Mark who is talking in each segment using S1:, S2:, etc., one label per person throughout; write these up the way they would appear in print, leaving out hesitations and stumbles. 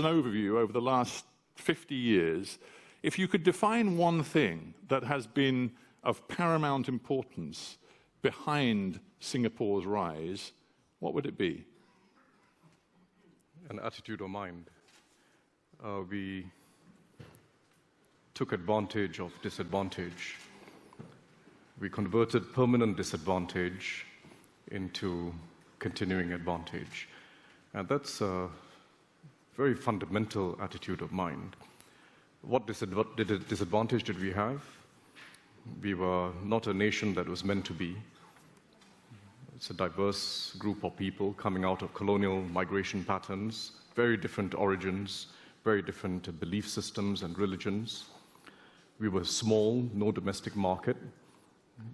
S1: As an overview over the last 50 years, if you could define one thing that has been of paramount importance behind Singapore's rise, what would it be?
S2: An attitude of mind. We took advantage of disadvantage. We converted permanent disadvantage into continuing advantage. And that's a very fundamental attitude of mind. What disadvantage did we have? We were not a nation that was meant to be. It's a diverse group of people coming out of colonial migration patterns, very different origins, very different belief systems and religions. We were small, no domestic market.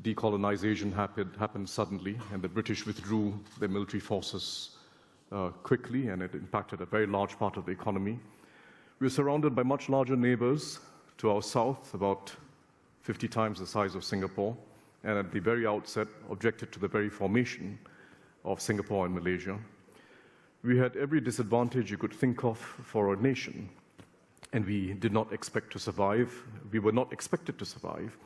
S2: Decolonization happened suddenly, and the British withdrew their military forces quickly, and it impacted a very large part of the economy. We were surrounded by much larger neighbors to our south, about 50 times the size of Singapore, and at the very outset objected to the very formation of Singapore and Malaysia. We had every disadvantage you could think of for a nation, and we did not expect to survive. We were not expected to survive.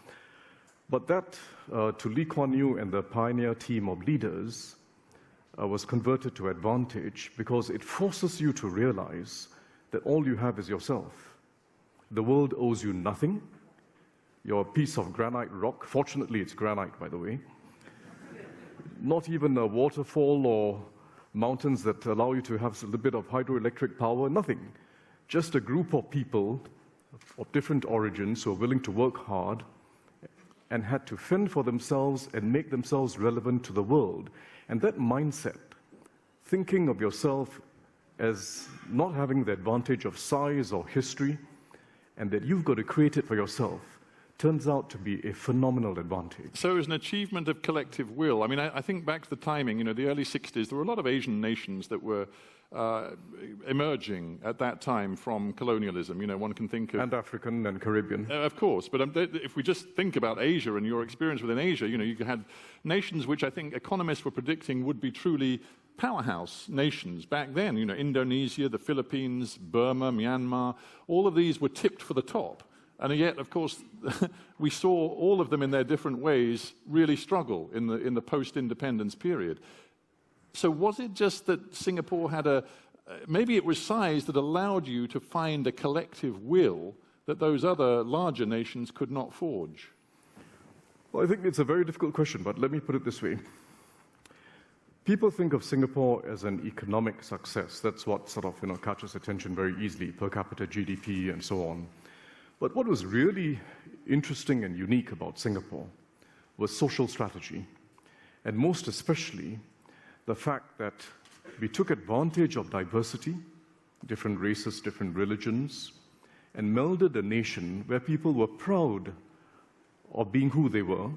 S2: But that, to Lee Kuan Yew and the pioneer team of leaders, was converted to advantage because it forces you to realize that all you have is yourself. The world owes you nothing. You're a piece of granite rock. Fortunately, it's granite, by the way. Not even a waterfall or mountains that allow you to have a little bit of hydroelectric power, nothing. Just a group of people of different origins who are willing to work hard and had to fend for themselves and make themselves relevant to the world. And that mindset, thinking of yourself as not having the advantage of size or history, and that you've got to create it for yourself, turns out to be a phenomenal advantage.
S1: So it was an achievement of collective will. I mean, I think back to the timing, the early 60s, there were a lot of Asian nations that were emerging at that time from colonialism. One can think of...
S2: And African and Caribbean.
S1: Of course, but if we just think about Asia and your experience within Asia, you had nations which I think economists were predicting would be truly powerhouse nations back then. Indonesia, the Philippines, Burma, Myanmar, all of these were tipped for the top. And yet, of course, we saw all of them in their different ways really struggle in the post-independence period. So was it just that Singapore had maybe it was size that allowed you to find a collective will that those other larger nations could not forge?
S2: Well, I think it's a very difficult question, but let me put it this way. People think of Singapore as an economic success. That's what sort of catches attention very easily, per capita GDP and so on. But what was really interesting and unique about Singapore was social strategy, and most especially the fact that we took advantage of diversity, different races, different religions, and melded a nation where people were proud of being who they were,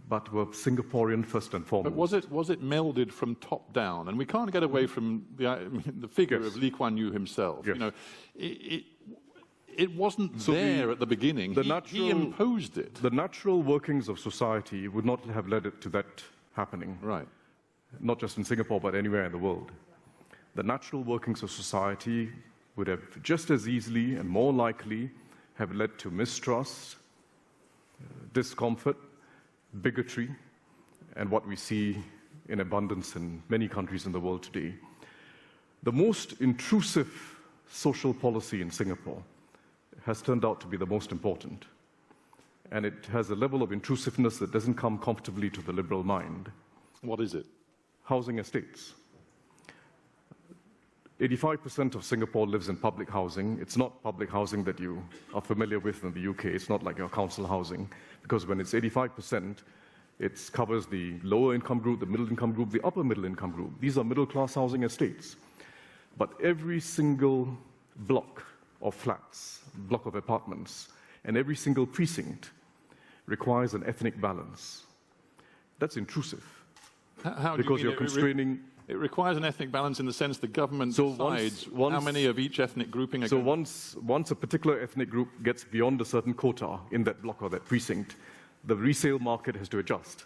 S2: but were Singaporean first and foremost.
S1: But was it melded from top down? And we can't get away from the figure
S2: Yes.
S1: of Lee Kuan Yew himself.
S2: Yes.
S1: It wasn't there at the beginning. He imposed it.
S2: The natural workings of society would not have led it to that happening.
S1: Right.
S2: Not just in Singapore, but anywhere in the world. The natural workings of society would have just as easily and more likely have led to mistrust, discomfort, bigotry, and what we see in abundance in many countries in the world today. The most intrusive social policy in Singapore has turned out to be the most important. And it has a level of intrusiveness that doesn't come comfortably to the liberal mind.
S1: What is it?
S2: Housing estates. 85% of Singapore lives in public housing. It's not public housing that you are familiar with in the UK. It's not like your council housing, because when it's 85%, it covers the lower income group, the middle income group, the upper middle income group. These are middle class housing estates. But every single block of flats, block of apartments, and every single precinct requires an ethnic balance. That's intrusive.
S1: How
S2: because you're constraining...
S1: It requires an ethnic balance in the sense the government decides how many of each ethnic grouping are going to...
S2: So once a particular ethnic group gets beyond a certain quota in that block or that precinct, the resale market has to adjust.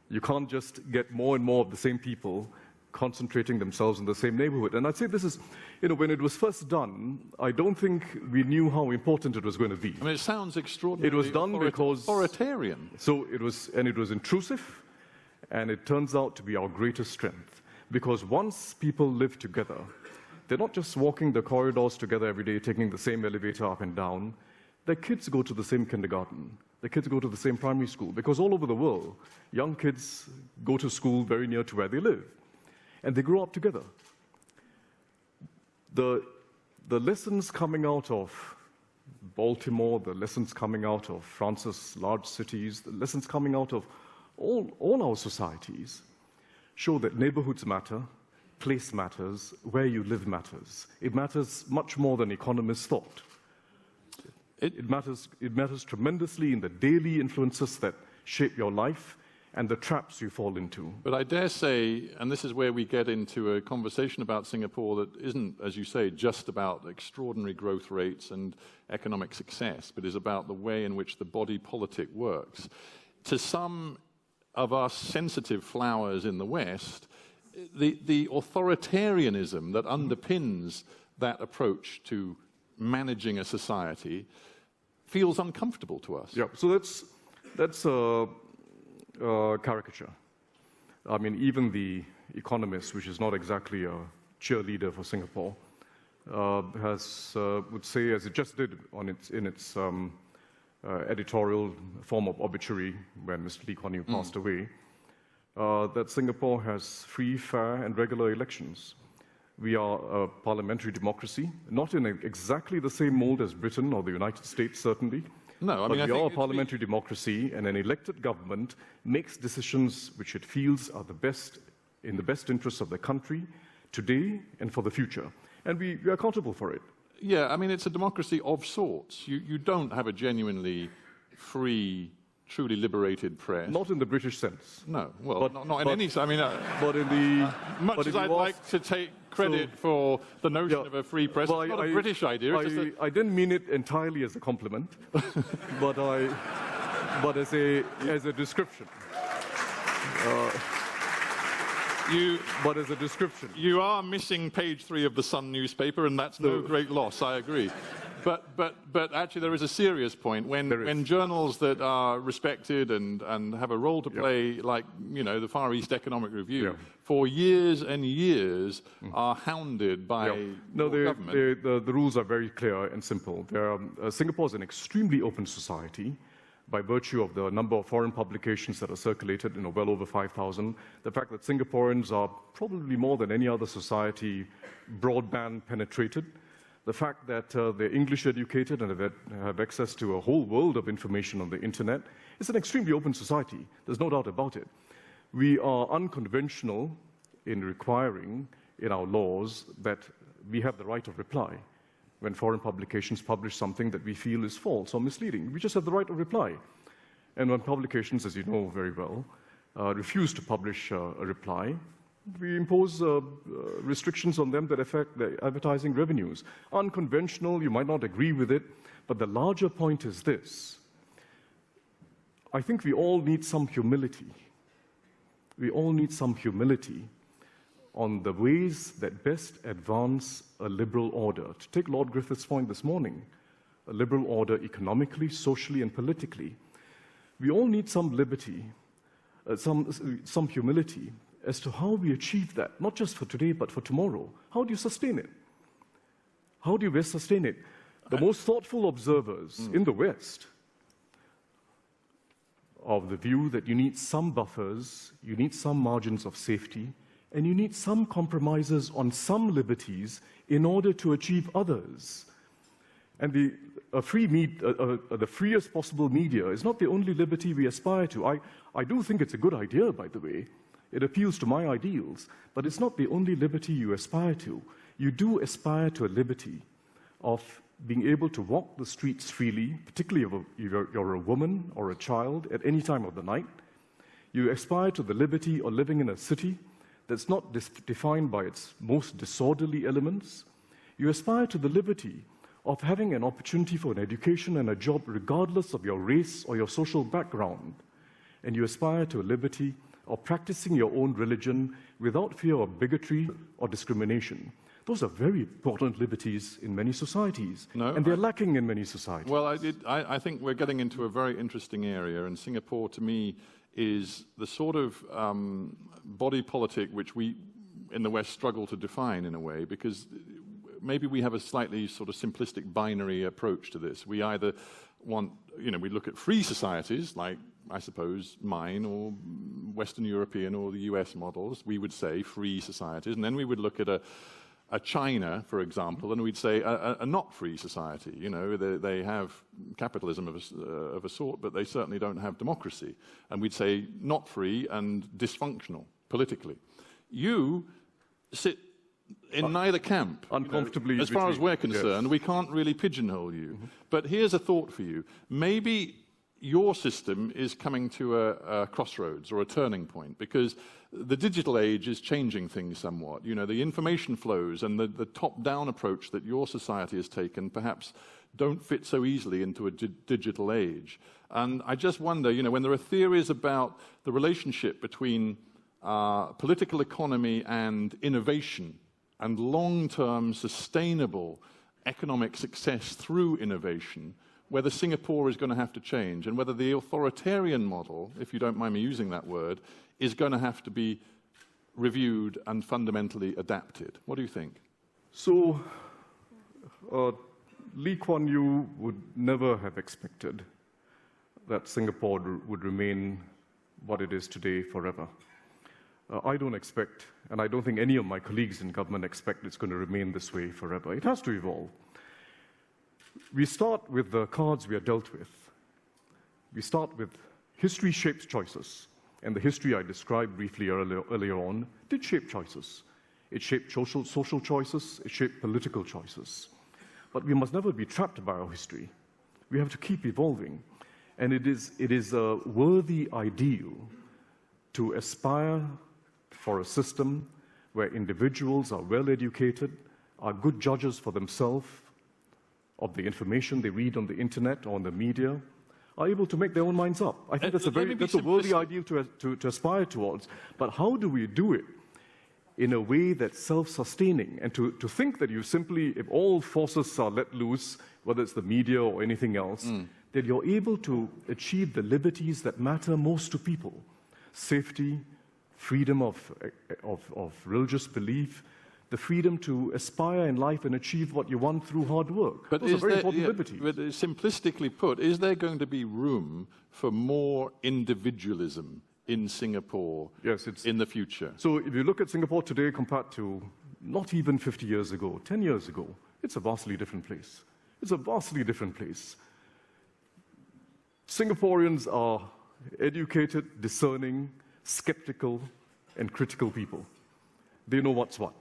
S2: You can't just get more and more of the same people concentrating themselves in the same neighborhood. And I'd say this is, when it was first done, I don't think we knew how important it was going to be.
S1: I mean, it sounds extraordinarily
S2: It was done because
S1: authoritarian.
S2: So it was intrusive, and it turns out to be our greatest strength. Because once people live together, they're not just walking the corridors together every day, taking the same elevator up and down. Their kids go to the same kindergarten. Their kids go to the same primary school. Because all over the world, young kids go to school very near to where they live. And they grow up together. The lessons coming out of Baltimore, the lessons coming out of France's large cities, the lessons coming out of all our societies show that neighborhoods matter, place matters, where you live matters. It matters much more than economists thought. It matters tremendously in the daily influences that shape your life and the traps you fall into.
S1: But I dare say, and this is where we get into a conversation about Singapore that isn't, as you say, just about extraordinary growth rates and economic success, but is about the way in which the body politic works. To some of us sensitive flowers in the West, the authoritarianism that underpins that approach to managing a society feels uncomfortable to us.
S2: Yeah, so that's a caricature. I mean, even The Economist, which is not exactly a cheerleader for Singapore, would say, as it just did in its editorial form of obituary when Mr. Lee Kuan Yew passed away, that Singapore has free, fair, and regular elections. We are a parliamentary democracy, not in exactly the same mold as Britain or the United States, certainly.
S1: No, I mean,
S2: we are a parliamentary democracy, and an elected government makes decisions which it feels are in the best interests of the country today and for the future. And we are accountable for it.
S1: Yeah, I mean, it's a democracy of sorts. You don't have a genuinely free, truly liberated press.
S2: Not in the British sense.
S1: No, well, not in any sense. I mean,
S2: but in the
S1: much as I'd like to take credit for the notion of a free press, it's not a British idea.
S2: I didn't mean it entirely as a compliment, but as a description. But as a description.
S1: You are missing page 3 of the Sun newspaper, and that's no great loss, I agree. But actually there is a serious point when journals that are respected and have a role to play, like, the Far East Economic Review, for years and years are hounded by government.
S2: The rules are very clear and simple. Singapore is an extremely open society by virtue of the number of foreign publications that are circulated, well over 5,000. The fact that Singaporeans are probably more than any other society broadband penetrated. The fact that they're English educated and have access to a whole world of information on the internet. It's an extremely open society. There's no doubt about it. We are unconventional in requiring in our laws that we have the right of reply when foreign publications publish something that we feel is false or misleading. We just have the right of reply. And when publications, as you know very well, refuse to publish a reply, we impose restrictions on them that affect their advertising revenues. Unconventional, you might not agree with it, but the larger point is this. I think we all need some humility. We all need some humility on the ways that best advance a liberal order. To take Lord Griffith's point this morning, a liberal order economically, socially, and politically. We all need some liberty, some humility as to how we achieve that, not just for today, but for tomorrow. How do you sustain it? How do you best sustain it? The most thoughtful observers in the West of the view that you need some buffers, you need some margins of safety, and you need some compromises on some liberties in order to achieve others. And the freest possible media is not the only liberty we aspire to. I do think it's a good idea, by the way. It appeals to my ideals, but it's not the only liberty you aspire to. You do aspire to a liberty of being able to walk the streets freely, particularly if you're a woman or a child at any time of the night. You aspire to the liberty of living in a city that's not defined by its most disorderly elements. You aspire to the liberty of having an opportunity for an education and a job regardless of your race or your social background. And you aspire to a liberty or practicing your own religion without fear of bigotry or discrimination. Those are very important liberties in many societies, and they're lacking in many societies.
S1: Well, I think we're getting into a very interesting area, and Singapore, to me, is the sort of body politic which we in the West struggle to define in a way, because maybe we have a slightly sort of simplistic binary approach to this. We either want, we look at free societies like, I suppose, mine or Western European or the US models, we would say free societies, and then we would look at a China, for example, and we'd say a not free society. They have capitalism of a sort, but they certainly don't have democracy. And we'd say not free and dysfunctional politically. You sit in neither camp.
S2: Uncomfortably.
S1: As far as we're concerned, we can't really pigeonhole you. But here's a thought for you. Maybe your system is coming to a crossroads or a turning point, because the digital age is changing things somewhat. The information flows and the top-down approach that your society has taken perhaps don't fit so easily into a digital age. And I just wonder, when there are theories about the relationship between political economy and innovation and long-term sustainable economic success through innovation, whether Singapore is going to have to change, and whether the authoritarian model, if you don't mind me using that word, is going to have to be reviewed and fundamentally adapted. What do you think?
S2: So, Lee Kuan Yew would never have expected that Singapore would remain what it is today forever. I don't expect, and I don't think any of my colleagues in government expect it's going to remain this way forever. It has to evolve. We start with the cards we are dealt with. We start with history shapes choices. And the history I described briefly earlier on did shape choices. It shaped social choices, it shaped political choices. But we must never be trapped by our history. We have to keep evolving. And it is a worthy ideal to aspire for a system where individuals are well educated, are good judges for themselves of the information they read on the internet or on the media, are able to make their own minds up. I think that's a worthy ideal to aspire towards. But how do we do it in a way that's self-sustaining? And to think that you simply, if all forces are let loose, whether it's the media or anything else, that you're able to achieve the liberties that matter most to people. Safety, freedom of religious belief, the freedom to aspire in life and achieve what you want through hard work.
S1: But
S2: those are very important liberties.
S1: But simplistically put, is there going to be room for more individualism in Singapore in the future?
S2: So if you look at Singapore today compared to not even 50 years ago, 10 years ago, it's a vastly different place. It's a vastly different place. Singaporeans are educated, discerning, skeptical, and critical people. They know what's what.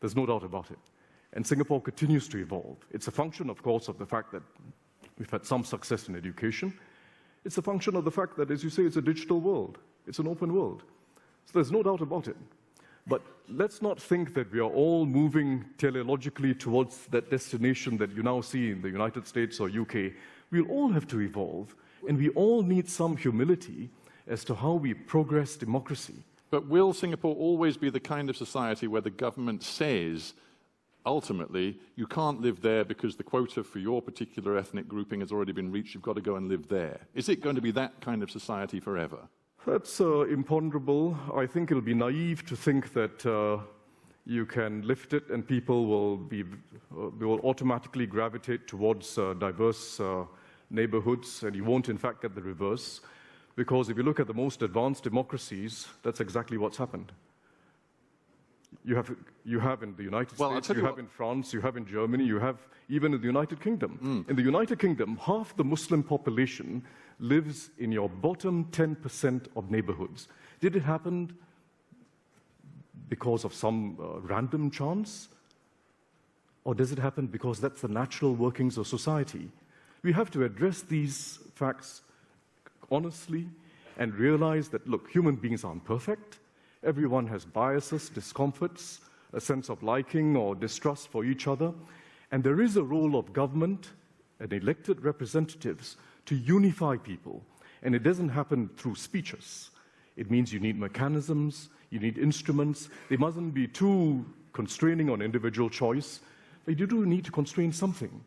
S2: There's no doubt about it. And Singapore continues to evolve. It's a function, of course, of the fact that we've had some success in education. It's a function of the fact that, as you say, it's a digital world. It's an open world. So there's no doubt about it. But let's not think that we are all moving teleologically towards that destination that you now see in the United States or UK. We'll all have to evolve, and we all need some humility as to how we progress democracy.
S1: But will Singapore always be the kind of society where the government says, ultimately, you can't live there because the quota for your particular ethnic grouping has already been reached, you've got to go and live there? Is it going to be that kind of society forever?
S2: That's imponderable. I think it'll be naive to think that you can lift it and people will automatically gravitate towards diverse neighborhoods, and you won't, in fact, get the reverse. Because if you look at the most advanced democracies, that's exactly what's happened. You have in the United States, you have in France, you have in Germany, you have even in the United Kingdom. In the United Kingdom, half the Muslim population lives in your bottom 10% of neighborhoods. Did it happen because of some random chance? Or does it happen because that's the natural workings of society? We have to address these facts honestly and realize that, look, human beings aren't perfect. Everyone has biases, discomforts, a sense of liking or distrust for each other. And there is a role of government and elected representatives to unify people. And it doesn't happen through speeches. It means you need mechanisms, you need instruments. They mustn't be too constraining on individual choice, but you do need to constrain something.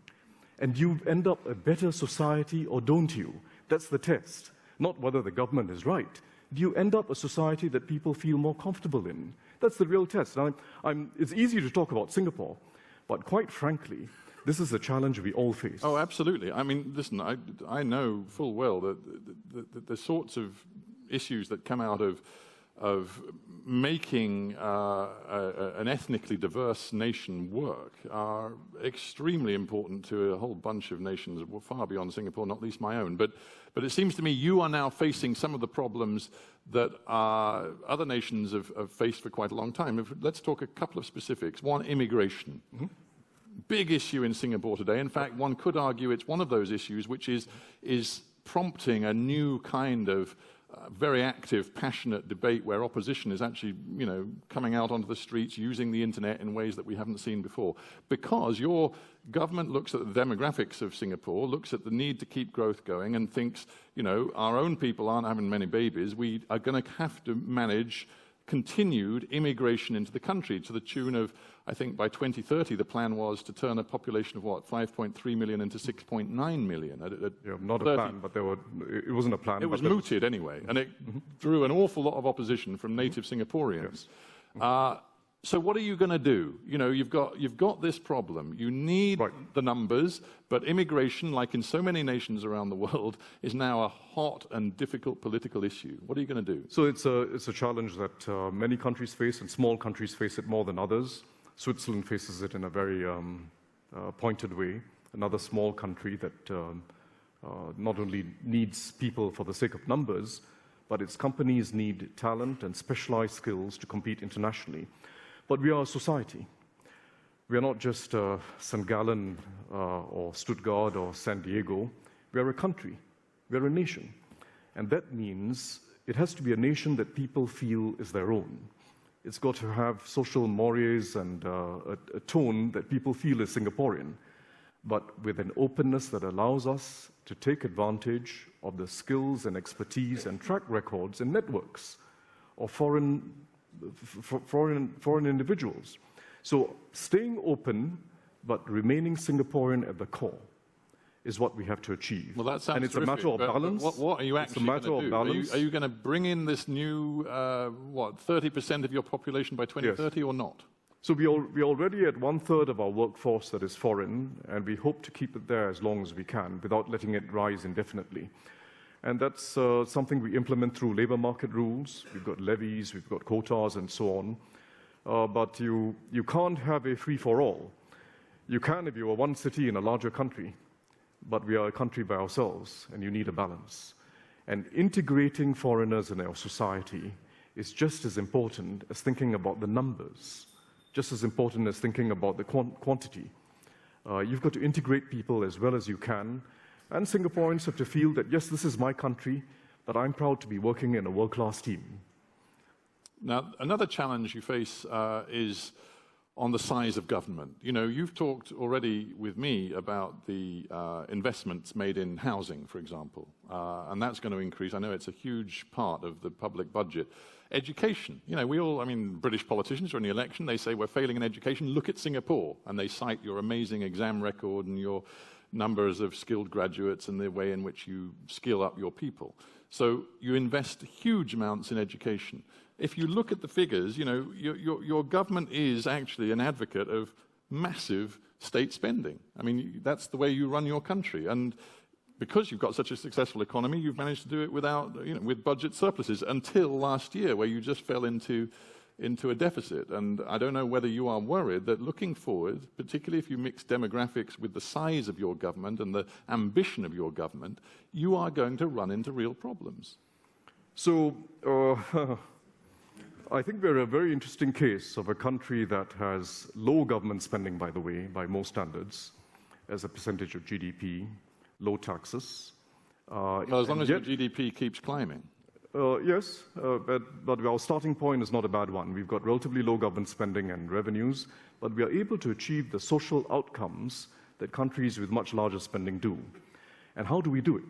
S2: And you end up a better society, or don't you? That's the test, not whether the government is right. Do you end up a society that people feel more comfortable in? That's the real test. It's easy to talk about Singapore, but quite frankly, this is a challenge we all face.
S1: Oh, absolutely. I mean, listen, I know full well that the sorts of issues that come out of making an ethnically diverse nation work are extremely important to a whole bunch of nations far beyond Singapore, not least my own. But it seems to me you are now facing some of the problems that other nations have faced for quite a long time. Let's talk a couple of specifics. One, immigration. Mm-hmm. Big issue in Singapore today. In fact, one could argue it's one of those issues which is prompting a new kind of very active, passionate debate where opposition is actually, coming out onto the streets, using the internet in ways that we haven't seen before. Because your government looks at the demographics of Singapore, looks at the need to keep growth going, and thinks, our own people aren't having many babies. We are going to have to manage continued immigration into the country to the tune of, I think by 2030, the plan was to turn a population of 5.3 million into 6.9 million.
S2: Not a plan, but it wasn't a plan.
S1: It was mooted anyway, and it drew an awful lot of opposition from native Singaporeans. Yes. So what are you going to do? You've got this problem. You need the numbers, but immigration, like in so many nations around the world, is now a hot and difficult political issue. What are you going to do?
S2: So it's a challenge that many countries face, and small countries face it more than others. Switzerland faces it in a very pointed way. Another small country that not only needs people for the sake of numbers, but its companies need talent and specialized skills to compete internationally. But we are a society. We are not just St. Gallen or Stuttgart or San Diego. We are a country. We are a nation. And that means it has to be a nation that people feel is their own. It's got to have social mores and a tone that people feel is Singaporean, but with an openness that allows us to take advantage of the skills and expertise and track records and networks of foreign individuals. So staying open, but remaining Singaporean at the core is what we have to achieve.
S1: Well, that sounds
S2: and it's
S1: terrific,
S2: a matter of balance.
S1: What are you actually going to do? Are you going to bring in this new, 30% of your population by 2030 or not?
S2: So we're already at 1/3 of our workforce that is foreign, and we hope to keep it there as long as we can without letting it rise indefinitely. And that's something we implement through labor market rules. We've got levies, we've got quotas, and so on. But you can't have a free-for-all. You can if you are one city in a larger country, but we are a country by ourselves, and you need a balance. And integrating foreigners in our society is just as important as thinking about the numbers, just as important as thinking about the quantity. You've got to integrate people as well as you can, and Singaporeans have to feel that, yes, this is my country, but I'm proud to be working in a world-class team.
S1: Now, another challenge you face is on the size of government. You've talked already with me about the investments made in housing, for example, and that's going to increase. I know it's a huge part of the public budget. Education, British politicians are in the election, they say we're failing in education, look at Singapore, and they cite your amazing exam record and your numbers of skilled graduates and the way in which you skill up your people. So you invest huge amounts in education. If you look at the figures, your government is actually an advocate of massive state spending. That's the way you run your country. And because you've got such a successful economy, you've managed to do it without, with budget surpluses until last year, where you just fell into a deficit. And I don't know whether you are worried that looking forward, particularly if you mix demographics with the size of your government and the ambition of your government, you are going to run into real problems.
S2: So, I think we're a very interesting case of a country that has low government spending, by the way, by most standards, as a percentage of GDP, low taxes.
S1: Well, as long as your GDP keeps climbing.
S2: Yes, but our starting point is not a bad one. We've got relatively low government spending and revenues, but we are able to achieve the social outcomes that countries with much larger spending do. And how do we do it?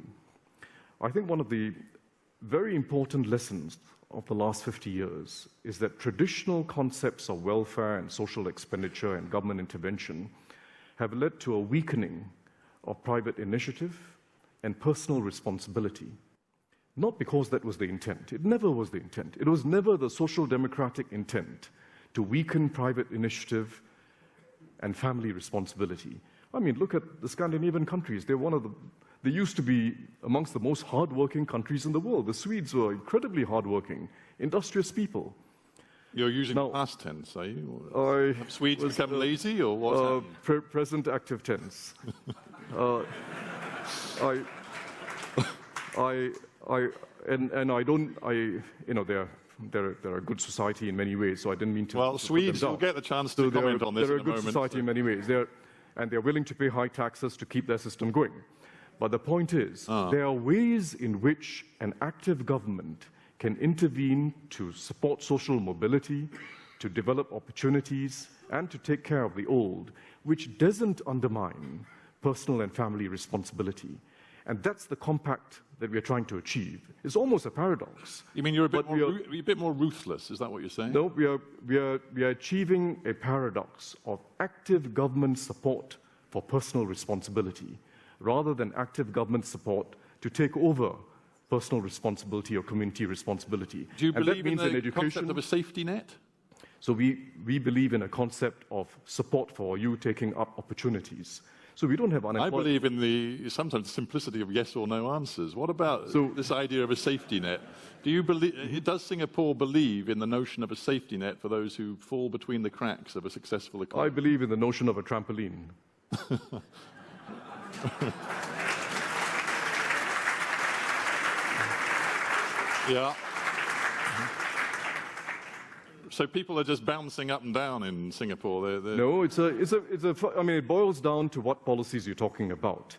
S2: I think one of the very important lessons of the last 50 years is that traditional concepts of welfare and social expenditure and government intervention have led to a weakening of private initiative and personal responsibility. Not because that was the intent. It never was the intent. It was never the social democratic intent to weaken private initiative and family responsibility. I mean, look at the Scandinavian countries. They used to be amongst the most hardworking countries in the world. The Swedes were incredibly hardworking, industrious people.
S1: You're using past tense, are you? Have Swedes become lazy, or what's
S2: present active tense. They're a good society in many ways, so I didn't mean to.
S1: Well, Swedes will get the chance to comment on this in a moment.
S2: They're a good society in many ways. They're willing to pay high taxes to keep their system going. But the point is, there are ways in which an active government can intervene to support social mobility, to develop opportunities, and to take care of the old, which doesn't undermine personal and family responsibility. And that's the compact that we're trying to achieve. It's almost a paradox.
S1: You mean you're a bit more ruthless? Is that what you're saying?
S2: No, we are achieving a paradox of active government support for personal responsibility, rather than active government support to take over personal responsibility or community responsibility.
S1: Do you believe in the concept of a safety net?
S2: So we believe in a concept of support for you taking up opportunities. So we don't have unemployment.
S1: I believe in the sometimes simplicity of yes or no answers. What about this idea of a safety net? Do you believe? Does Singapore believe in the notion of a safety net for those who fall between the cracks of a successful economy?
S2: I believe in the notion of a trampoline.
S1: Yeah. So people are just bouncing up and down in Singapore.
S2: No, I mean, it boils down to what policies you're talking about.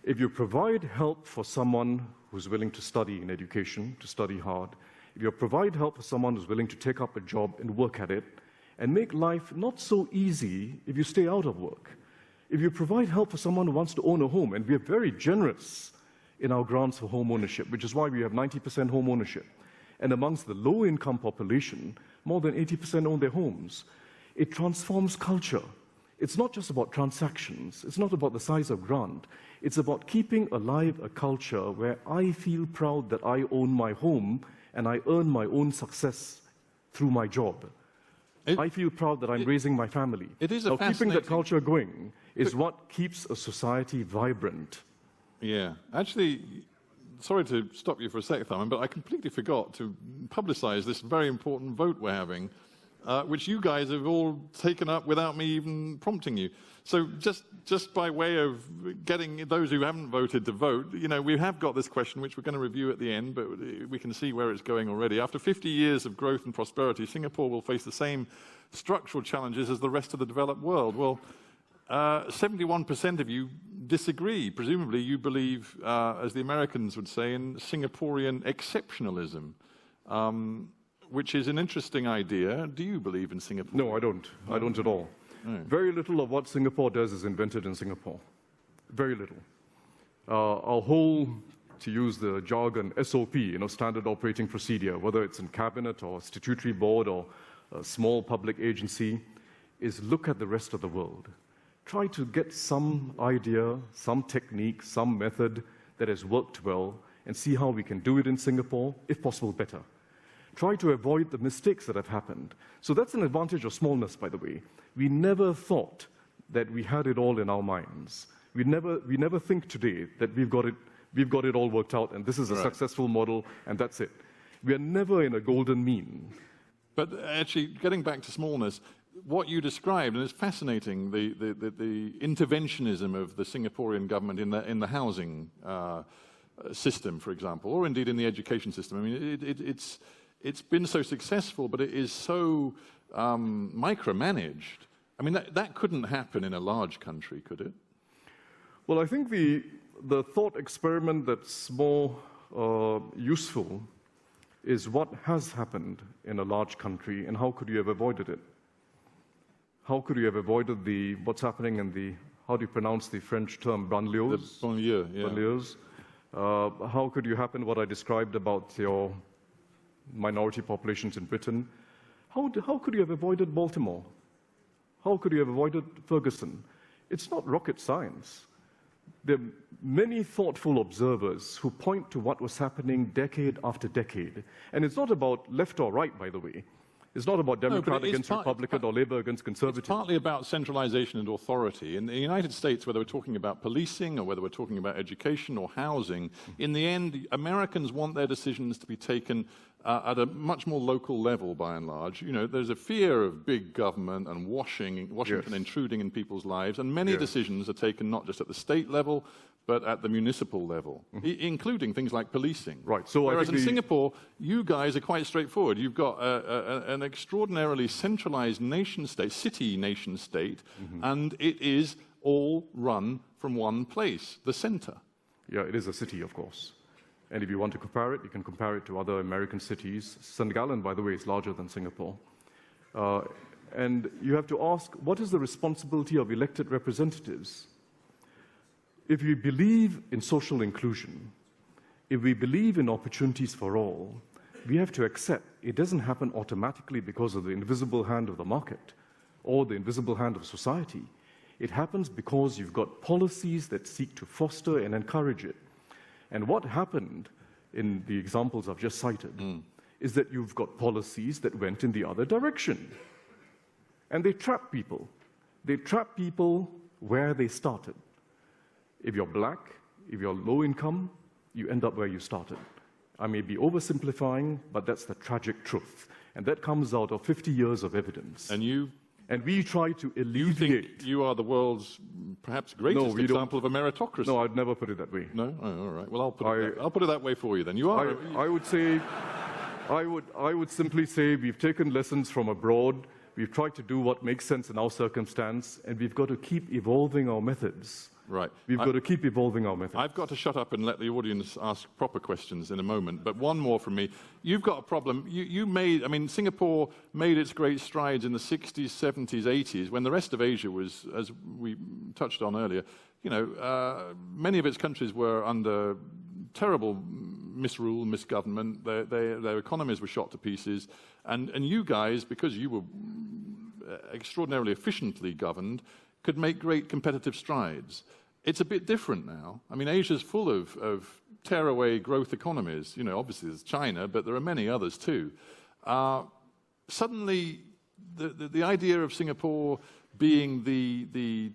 S2: If you provide help for someone who's willing to study in education, to study hard, if you provide help for someone who's willing to take up a job and work at it, and make life not so easy if you stay out of work. If you provide help for someone who wants to own a home, and we are very generous in our grants for home ownership, which is why we have 90% home ownership. And amongst the low-income population, more than 80% own their homes. It transforms culture. It's not just about transactions. It's not about the size of grant. It's about keeping alive a culture where I feel proud that I own my home and I earn my own success through my job. I feel proud that I'm raising my family.
S1: It is a
S2: keeping that culture going is what keeps a society vibrant.
S1: Yeah. Actually, sorry to stop you for a sec, Tharman, but I completely forgot to publicize this very important vote we're having, which you guys have all taken up without me even prompting you. So just by way of getting those who haven't voted to vote, you know, we have got this question, which we're going to review at the end, but we can see where it's going already. After 50 years of growth and prosperity, Singapore will face the same structural challenges as the rest of the developed world. Well, 71% of you disagree. Presumably you believe, as the Americans would say, in Singaporean exceptionalism, which is an interesting idea. Do you believe in Singapore?
S2: No, I don't. I don't at all.
S1: No.
S2: Very little of what Singapore does is invented in Singapore. Very little. Our whole, to use the jargon, SOP, standard operating procedure, whether it's in cabinet or statutory board or a small public agency, is look at the rest of the world. Try to get some idea, some technique, some method that has worked well, and see how we can do it in Singapore, if possible, better. Try to avoid the mistakes that have happened. So that's an advantage of smallness, by the way. We never thought that we had it all in our minds. We never think today that we've got it all worked out, and this is a successful model, and that's it. We are never in a golden mean.
S1: But actually, getting back to smallness, what you described, and it's fascinating, the interventionism of the Singaporean government in the housing system, for example, or indeed in the education system. I mean, it's been so successful, but it is so micromanaged. I mean, that couldn't happen in a large country, could it?
S2: Well, I think the thought experiment that's more useful is what has happened in a large country, and how could you have avoided it? How could you have avoided what's happening in the, how do you pronounce the French term, banlieues?
S1: The banlieue, yeah.
S2: Banlieues. How could you happen what I described about your minority populations in Britain. How could you have avoided Baltimore? How could you have avoided Ferguson? It's not rocket science. There are many thoughtful observers who point to what was happening decade after decade. And it's not about left or right, by the way. It's not about Democrat against Republican or Labour against Conservative.
S1: It's partly about centralization and authority. In the United States, whether we're talking about policing or whether we're talking about education or housing, in the end, Americans want their decisions to be taken at a much more local level, by and large. You know, there's a fear of big government and Washington intruding in people's lives, and many decisions are taken not just at the state level, but at the municipal level, including things like policing.
S2: Right. So
S1: whereas in Singapore, you guys are quite straightforward. You've got an extraordinarily centralized nation-state, city nation-state, and it is all run from one place, the center.
S2: Yeah, it is a city, of course. And if you want to compare it, you can compare it to other American cities. St. Gallen, by the way, is larger than Singapore. And you have to ask, what is the responsibility of elected representatives? If we believe in social inclusion, if we believe in opportunities for all, we have to accept it doesn't happen automatically because of the invisible hand of the market or the invisible hand of society. It happens because you've got policies that seek to foster and encourage it. And what happened in the examples I've just cited is that you've got policies that went in the other direction. And they trap people. They trap people where they started. If you're black, if you're low income, you end up where you started. I may be oversimplifying, but that's the tragic truth. And that comes out of 50 years of evidence. And we try to alleviate.
S1: You think you are the world's perhaps greatest example of a meritocracy?
S2: No, I'd never put it that way.
S1: No? Oh, all right. Well, I'll put it that way for you then. You are.
S2: I would say, I would simply say we've taken lessons from abroad. We've tried to do what makes sense in our circumstance, and we've got to keep evolving our methods.
S1: Right.
S2: We've got to keep evolving our methods.
S1: I've got to shut up and let the audience ask proper questions in a moment, but one more from me. You've got a problem. Singapore made its great strides in the 60s, 70s, 80s, when the rest of Asia was, as we touched on earlier, many of its countries were under terrible misrule, misgovernment. Their economies were shot to pieces. And you guys, because you were extraordinarily efficiently governed, could make great competitive strides. It's a bit different now. I mean, Asia's full of tearaway growth economies. You know, obviously there's China, but there are many others too. Suddenly, the idea of Singapore being the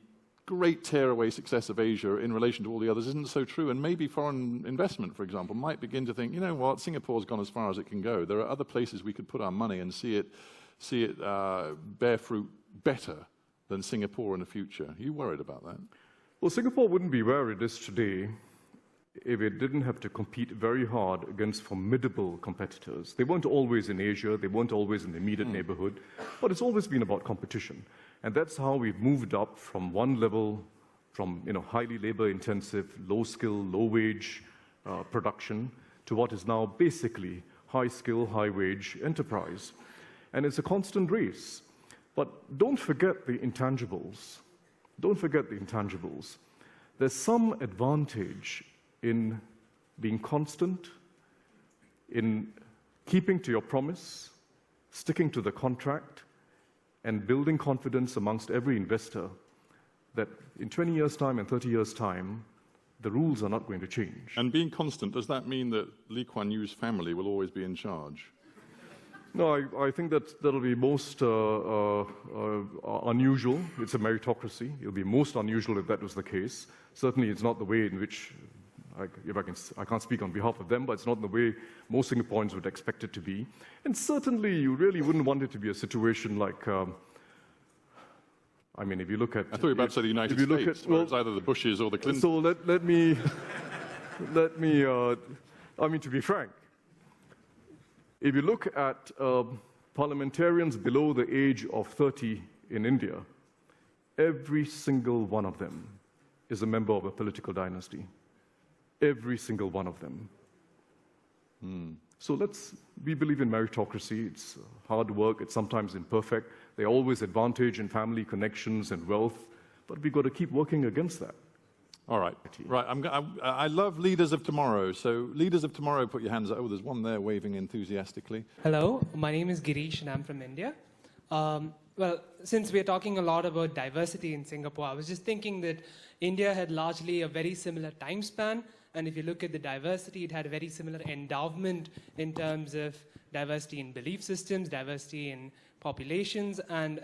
S1: great tearaway success of Asia in relation to all the others isn't so true, and maybe foreign investment, for example, might begin to think, you know what, Singapore's gone as far as it can go. There are other places we could put our money and see it bear fruit better than Singapore in the future. Are you worried about that?
S2: Well, Singapore wouldn't be where it is today if it didn't have to compete very hard against formidable competitors. They weren't always in Asia, they weren't always in the immediate neighborhood, but it's always been about competition. And that's how we've moved up from one level, from highly labor-intensive, low-skill, low-wage production, to what is now basically high-skill, high-wage enterprise. And it's a constant race. But don't forget the intangibles. Don't forget the intangibles. There's some advantage in being constant, in keeping to your promise, sticking to the contract, and building confidence amongst every investor that in 20 years' time and 30 years' time, the rules are not going to change.
S1: And being constant, does that mean that Lee Kuan Yew's family will always be in charge?
S2: No, I think that'll be most unusual. It's a meritocracy. It'll be most unusual if that was the case. Certainly, it's not the way in which, I can't speak on behalf of them, but it's not the way most Singaporeans would expect it to be. And certainly, you really wouldn't want it to be a situation like, if you look at...
S1: I thought you were about to say the United States, where it's either the Bushes or the Clintons.
S2: So let me, to be frank, if you look at parliamentarians below the age of 30 in India, every single one of them is a member of a political dynasty. Every single one of them. So we believe in meritocracy. It's hard work. It's sometimes imperfect. There are always advantage in family connections and wealth, but we've got to keep working against that.
S1: All right. Right. I love leaders of tomorrow. So leaders of tomorrow, put your hands up. Oh, there's one there waving enthusiastically.
S3: Hello, my name is Girish and I'm from India. Well, since we're talking a lot about diversity in Singapore, I was just thinking that India had largely a very similar time span. And if you look at the diversity, it had a very similar endowment in terms of diversity in belief systems, diversity in populations, and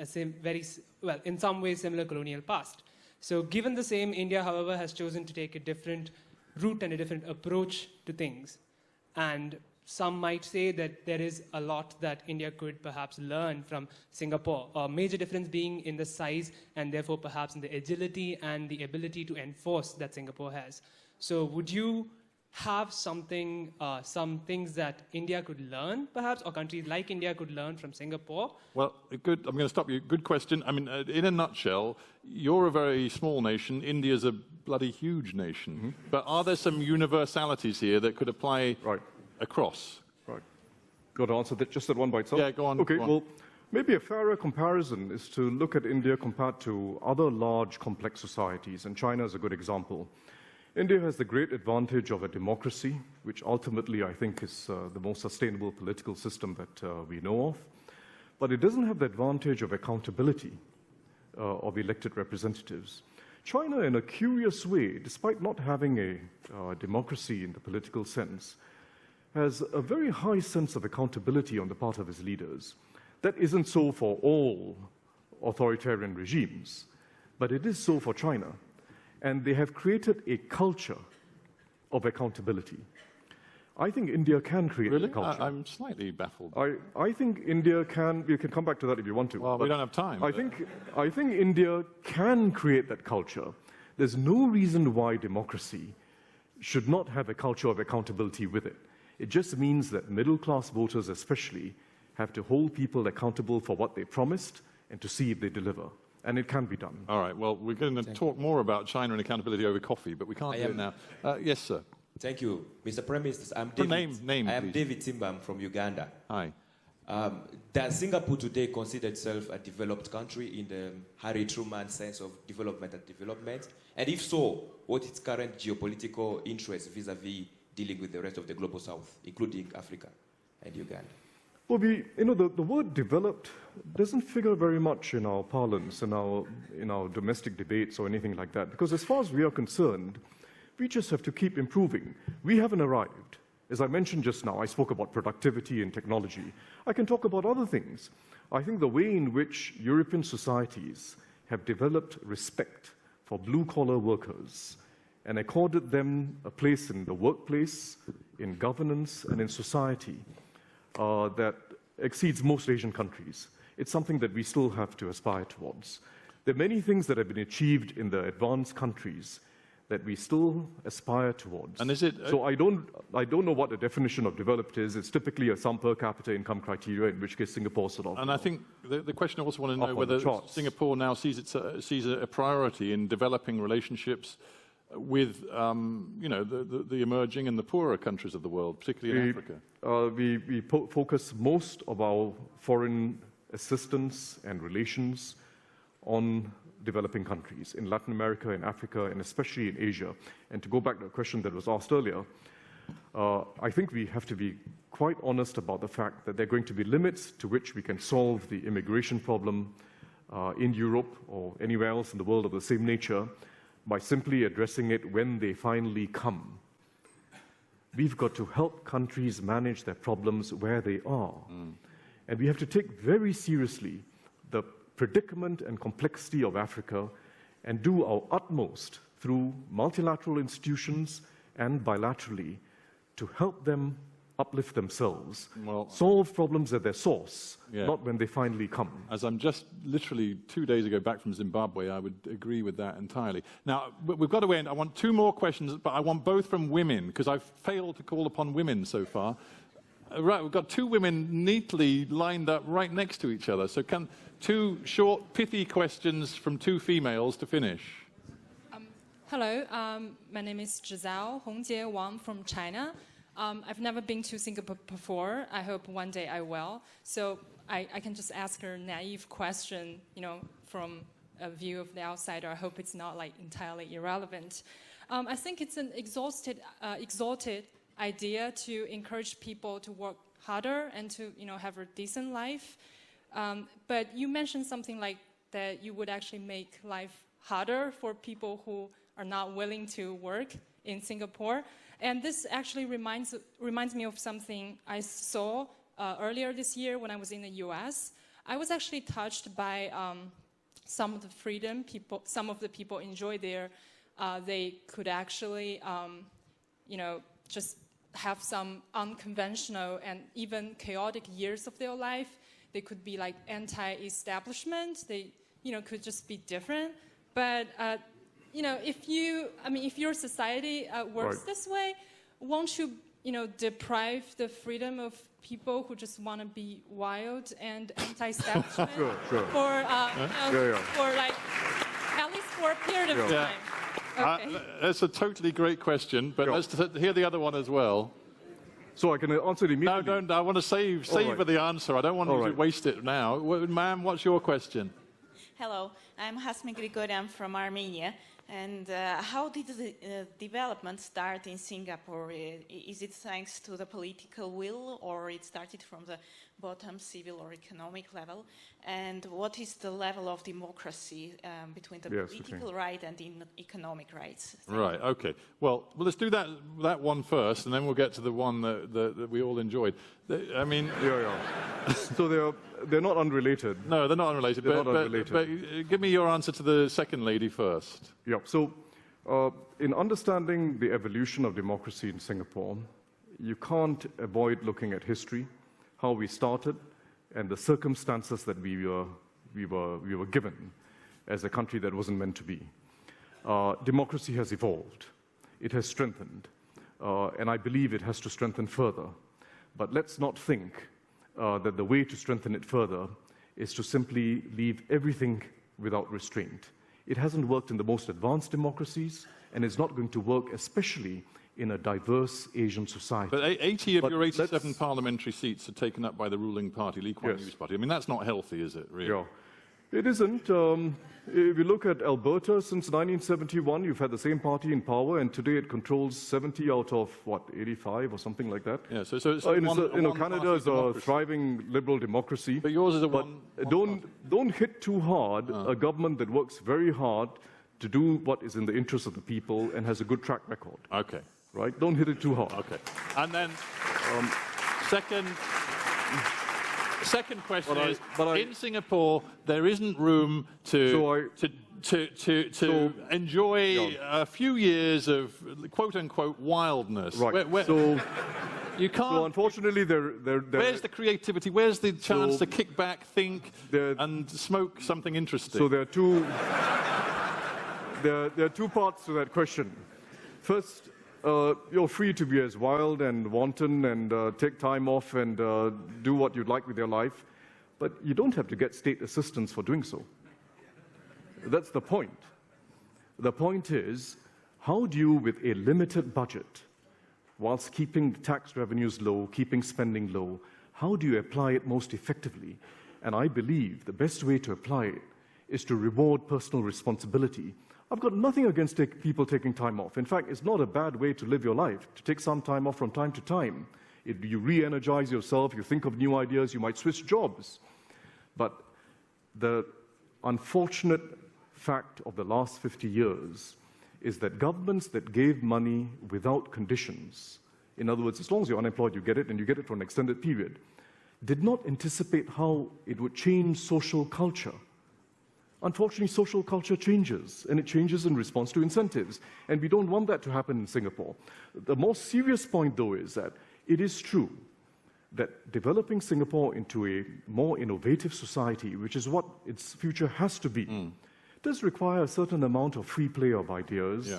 S3: in some ways, similar colonial past. So given the same, India, however, has chosen to take a different route and a different approach to things. And some might say that there is a lot that India could perhaps learn from Singapore, a major difference being in the size and therefore perhaps in the agility and the ability to enforce that Singapore has. So would you have some things that India could learn, perhaps, or countries like India could learn from Singapore?
S1: Well, good. I'm going to stop you. Good question. I mean, in a nutshell, you're a very small nation. India's a bloody huge nation. Mm-hmm. But are there some universalities here that could apply across?
S2: Right. Got to answer that, just that one by itself?
S1: Yeah, go on.
S2: Okay,
S1: go on.
S2: Well, maybe a fairer comparison is to look at India compared to other large, complex societies, and China is a good example. India has the great advantage of a democracy, which ultimately I think is the most sustainable political system that we know of. But it doesn't have the advantage of accountability of elected representatives. China, in a curious way, despite not having a democracy in the political sense, has a very high sense of accountability on the part of its leaders. That isn't so for all authoritarian regimes, but it is so for China. And they have created a culture of accountability. I think India can create a culture.
S1: I'm slightly baffled.
S2: I think India can. You can come back to that if you want to.
S1: Well, we don't have time.
S2: I think India can create that culture. There's no reason why democracy should not have a culture of accountability with it. It just means that middle-class voters especially have to hold people accountable for what they promised and to see if they deliver. And it can be done.
S1: All right. Well, we're going to talk more about China and accountability over coffee, but we can't do it now. Yes, sir.
S4: Thank you. Mr. Prime Minister, I'm David.
S1: Name,
S4: I am
S1: please.
S4: David Simba. I'm from Uganda.
S1: Hi.
S4: Does Singapore today consider itself a developed country in the Harry Truman sense of development and development? And if so, what is its current geopolitical interest vis-a-vis dealing with the rest of the global south, including Africa and Uganda?
S2: Well, the word developed doesn't figure very much in our parlance, in our domestic debates or anything like that, because as far as we are concerned, we just have to keep improving. We haven't arrived. As I mentioned just now, I spoke about productivity and technology. I can talk about other things. I think the way in which European societies have developed respect for blue-collar workers and accorded them a place in the workplace, in governance, and in society, that exceeds most Asian countries. It's something that we still have to aspire towards. There are many things that have been achieved in the advanced countries that we still aspire towards.
S1: And is it?
S2: So I don't know what the definition of developed is. It's typically a some per capita income criteria, in which case Singapore sort of.
S1: And I think the question I also want to know whether Singapore now sees a priority in developing relationships with the emerging and the poorer countries of the world, particularly in Africa.
S2: We focus most of our foreign assistance and relations on developing countries in Latin America, in Africa, and especially in Asia. And to go back to a question that was asked earlier, I think we have to be quite honest about the fact that there are going to be limits to which we can solve the immigration problem in Europe or anywhere else in the world of the same nature by simply addressing it when they finally come. We've got to help countries manage their problems where they are. And we have to take very seriously the predicament and complexity of Africa and do our utmost through multilateral institutions and bilaterally to help them uplift themselves, solve problems at their source, not when they finally come.
S1: As I'm just literally 2 days ago back from Zimbabwe, I would agree with that entirely. Now, we've got to end. I want two more questions, but I want both from women, because I've failed to call upon women so far. Right, we've got two women neatly lined up right next to each other. So can two short, pithy questions from two females to finish.
S5: Hello, my name is Zhizao Hongjie Wang from China. I've never been to Singapore before. I hope one day I will. So I can just ask her a naive question, from a view of the outsider. I hope it's not like entirely irrelevant. I think it's an exalted idea to encourage people to work harder and to have a decent life. But you mentioned something like that you would actually make life harder for people who are not willing to work in Singapore. And this actually reminds me of something I saw earlier this year when I was in the US. I was actually touched by some of the freedom some of the people enjoy there. They could actually, just have some unconventional and even chaotic years of their life. They could be like anti-establishment. They, could just be different. But, if your society works this way, won't you, deprive the freedom of people who just want to be wild and anti-establishment for like at least for a period of time? Okay.
S1: That's a totally great question, but let's hear the other one as well.
S2: So I can answer it immediately.
S1: No, don't. I want to savor the answer. I don't want you to waste it now. Ma'am, what's your question?
S6: Hello, I'm Hasmi Grigoryan from Armenia. And how did the development start in Singapore? Is it thanks to the political will, or it started from the bottom civil or economic level? And what is the level of democracy between the political right and economic rights?
S1: Right, okay. Well, let's do that one first, and then we'll get to the one that we all enjoyed. I mean...
S2: So they're not unrelated.
S1: No, they're not unrelated. But give me your answer to the second lady first.
S2: Yeah, so in understanding the evolution of democracy in Singapore, you can't avoid looking at history, how we started, and the circumstances that we were given as a country that wasn't meant to be. Democracy has evolved. It has strengthened. And I believe it has to strengthen further. But let's not think that the way to strengthen it further is to simply leave everything without restraint. It hasn't worked in the most advanced democracies, and it's not going to work especially in a diverse Asian society.
S1: But 80 of your 87 parliamentary seats are taken up by the ruling party, Lee Kuan Yew's party. I mean, that's not healthy, is it, really?
S2: Yeah. It isn't. If you look at Alberta, since 1971, you've had the same party in power, and today it controls 70 out of, 85 or something like that?
S1: Yeah, so it's
S2: Canada is a thriving liberal democracy.
S1: But yours is a
S2: don't hit too hard a government that works very hard to do what is in the interest of the people and has a good track record.
S1: Okay.
S2: Right? Don't hit it too hard.
S1: Okay. And then, second question is, in Singapore, there isn't room to enjoy a few years of quote-unquote wildness.
S2: Right.
S1: You can't.
S2: So unfortunately,
S1: where's the creativity? Where's the chance to kick back, think, and smoke something interesting?
S2: So there are two parts to that question. First, you're free to be as wild and wanton and take time off and do what you'd like with your life, but you don't have to get state assistance for doing so. That's the point. The point is, how do you, with a limited budget, whilst keeping tax revenues low, keeping spending low, how do you apply it most effectively? And I believe the best way to apply it is to reward personal responsibility. I've got nothing against people taking time off. In fact, it's not a bad way to live your life, to take some time off from time to time. You re-energize yourself, you think of new ideas, you might switch jobs. But the unfortunate fact of the last 50 years is that governments that gave money without conditions, in other words, as long as you're unemployed, you get it, and you get it for an extended period, did not anticipate how it would change social culture. Unfortunately, social culture changes, and it changes in response to incentives. And we don't want that to happen in Singapore. The more serious point, though, is that it is true that developing Singapore into a more innovative society, which is what its future has to be, does require a certain amount of free play of ideas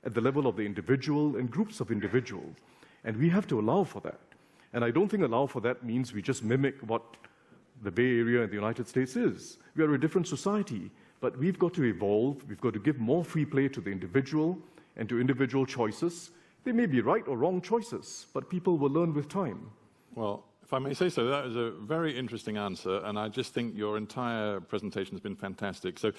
S2: at the level of the individual and groups of individuals. And we have to allow for that. And I don't think allow for that means we just mimic what the Bay Area and the United States is. We are a different society, but we've got to evolve. We've got to give more free play to the individual and to individual choices. They may be right or wrong choices, but people will learn with time.
S1: Well, If I may say so, that is a very interesting answer, and I just think your entire presentation has been fantastic. So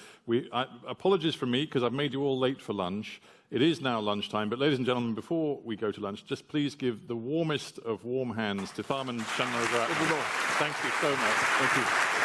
S1: apologies from me, because I've made you all late for lunch. It is now lunchtime, but ladies and gentlemen, before we go to lunch, just please give the warmest of warm hands to Tharman Shanmugaratnam. Thank you so much. Thank you.